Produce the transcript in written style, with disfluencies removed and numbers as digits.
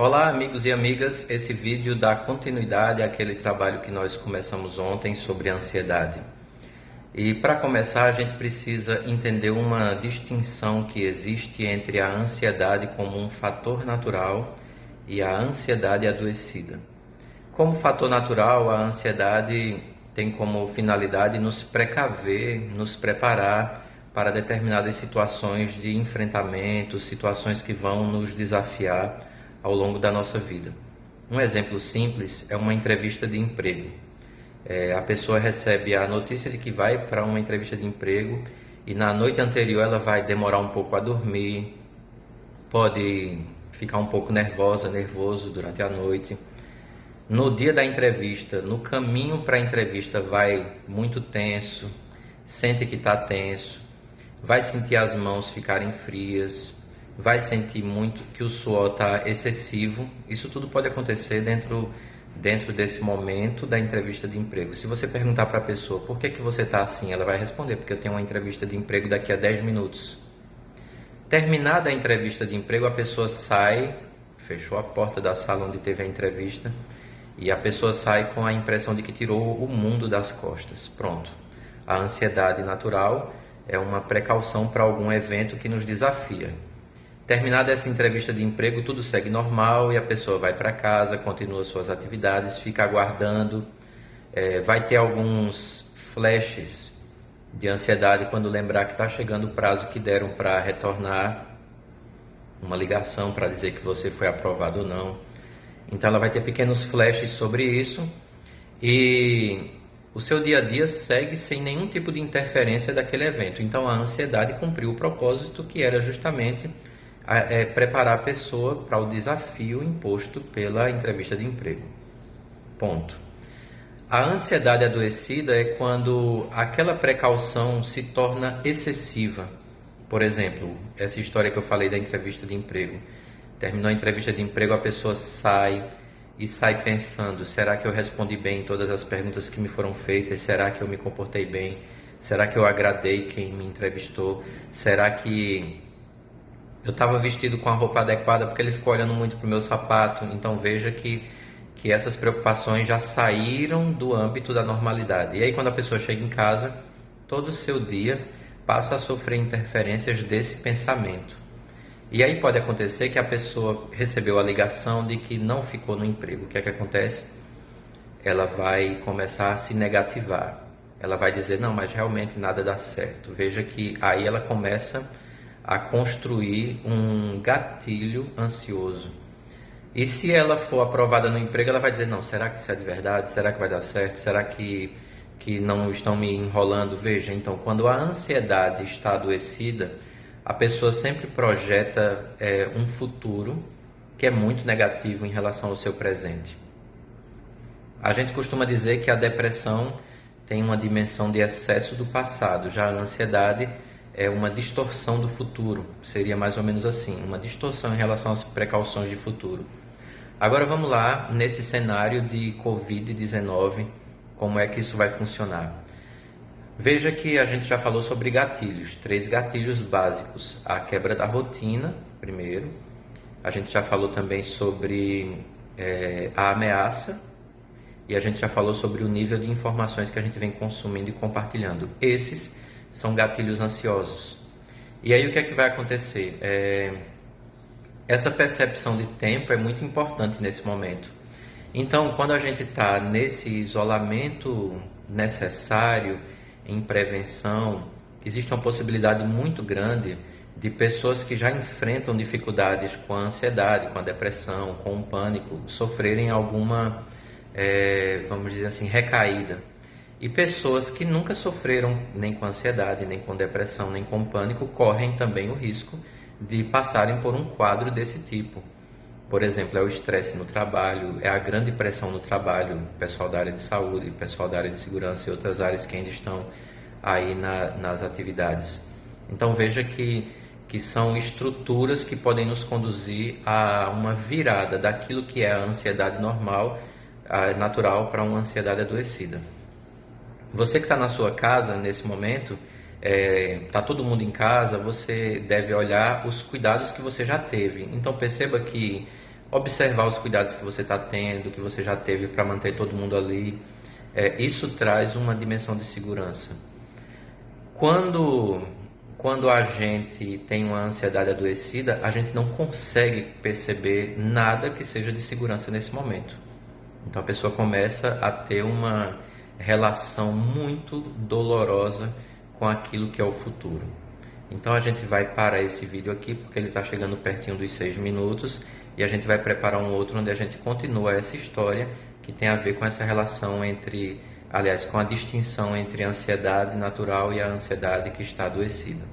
Olá, amigos e amigas. Esse vídeo dá continuidade àquele trabalho que nós começamos ontem sobre a ansiedade. E para começar, a gente precisa entender uma distinção que existe entre a ansiedade como um fator natural e a ansiedade adoecida. Como fator natural, a ansiedade tem como finalidade nos precaver, nos preparar para determinadas situações de enfrentamento, situações que vão nos desafiar ao longo da nossa vida. Um exemplo simples é uma entrevista de emprego. A pessoa recebe a notícia de que vai para uma entrevista de emprego e na noite anterior ela vai demorar um pouco a dormir, pode ficar um pouco nervoso durante a noite. No dia da entrevista, no caminho para a entrevista, vai muito tenso, sente que está tenso, vai sentir as mãos ficarem frias, vai sentir muito que o suor está excessivo. Isso tudo pode acontecer dentro desse momento da entrevista de emprego. Se você perguntar para a pessoa por que você está assim, ela vai responder: porque eu tenho uma entrevista de emprego daqui a 10 minutos. Terminada a entrevista de emprego, a pessoa sai, fechou a porta da sala onde teve a entrevista, e a pessoa sai com a impressão de que tirou o mundo das costas. Pronto. A ansiedade natural é uma precaução para algum evento que nos desafia. Terminada essa entrevista de emprego, tudo segue normal e a pessoa vai para casa, continua suas atividades, fica aguardando. Vai ter alguns flashes de ansiedade quando lembrar que está chegando o prazo que deram para retornar uma ligação para dizer que você foi aprovado ou não. Então ela vai ter pequenos flashes sobre isso e o seu dia a dia segue sem nenhum tipo de interferência daquele evento. Então a ansiedade cumpriu o propósito, que era justamente preparar a pessoa para o desafio imposto pela entrevista de emprego. Ponto. A ansiedade adoecida é quando aquela precaução se torna excessiva. Por exemplo, essa história que eu falei da entrevista de emprego. Terminou a entrevista de emprego, a pessoa sai pensando: será que eu respondi bem todas as perguntas que me foram feitas? Será que eu me comportei bem? Será que eu agradei quem me entrevistou? Será que eu estava vestido com a roupa adequada? Porque ele ficou olhando muito para o meu sapato. Então veja que essas preocupações já saíram do âmbito da normalidade. E aí quando a pessoa chega em casa, todo o seu dia passa a sofrer interferências desse pensamento. E aí pode acontecer que a pessoa recebeu a ligação de que não ficou no emprego. O que é que acontece? Ela vai começar a se negativar. Ela vai dizer: não, mas realmente nada dá certo. Veja que aí ela começa a construir um gatilho ansioso. E se ela for aprovada no emprego, ela vai dizer: não, será que isso é de verdade? Será que vai dar certo? Será que não estão me enrolando? Veja, então, quando a ansiedade está adoecida, a pessoa sempre projeta um futuro que é muito negativo em relação ao seu presente. A gente costuma dizer que a depressão tem uma dimensão de excesso do passado, já a ansiedade é uma distorção do futuro, seria mais ou menos assim, uma distorção em relação às precauções de futuro. Agora vamos lá, nesse cenário de Covid-19, como é que isso vai funcionar? Veja que a gente já falou sobre gatilhos, 3 gatilhos básicos. A quebra da rotina, primeiro. A gente já falou também sobre a ameaça. E a gente já falou sobre o nível de informações que a gente vem consumindo e compartilhando. Esses são gatilhos ansiosos. E aí o que é que vai acontecer? Essa percepção de tempo é muito importante nesse momento. Então, quando a gente está nesse isolamento necessário, em prevenção, existe uma possibilidade muito grande de pessoas que já enfrentam dificuldades com a ansiedade, com a depressão, com o pânico, sofrerem alguma, vamos dizer assim, recaída. E pessoas que nunca sofreram nem com ansiedade, nem com depressão, nem com pânico, correm também o risco de passarem por um quadro desse tipo. Por exemplo, é o estresse no trabalho, é a grande pressão no trabalho, pessoal da área de saúde, pessoal da área de segurança e outras áreas que ainda estão aí nas atividades. Então veja que são estruturas que podem nos conduzir a uma virada daquilo que é a ansiedade normal, natural, para uma ansiedade adoecida. Você que está na sua casa nesse momento, está todo mundo em casa, você deve olhar os cuidados que você já teve. Então perceba que observar os cuidados que você está tendo, que você já teve para manter todo mundo ali. Isso traz uma dimensão de segurança. Quando a gente tem uma ansiedade adoecida, a gente não consegue perceber nada que seja de segurança nesse momento. Então a pessoa começa a ter uma relação muito dolorosa com aquilo que é o futuro. Então a gente vai parar esse vídeo aqui porque ele está chegando pertinho dos 6 minutos e a gente vai preparar um outro onde a gente continua essa história que tem a ver com essa relação com a distinção entre a ansiedade natural e a ansiedade que está adoecida.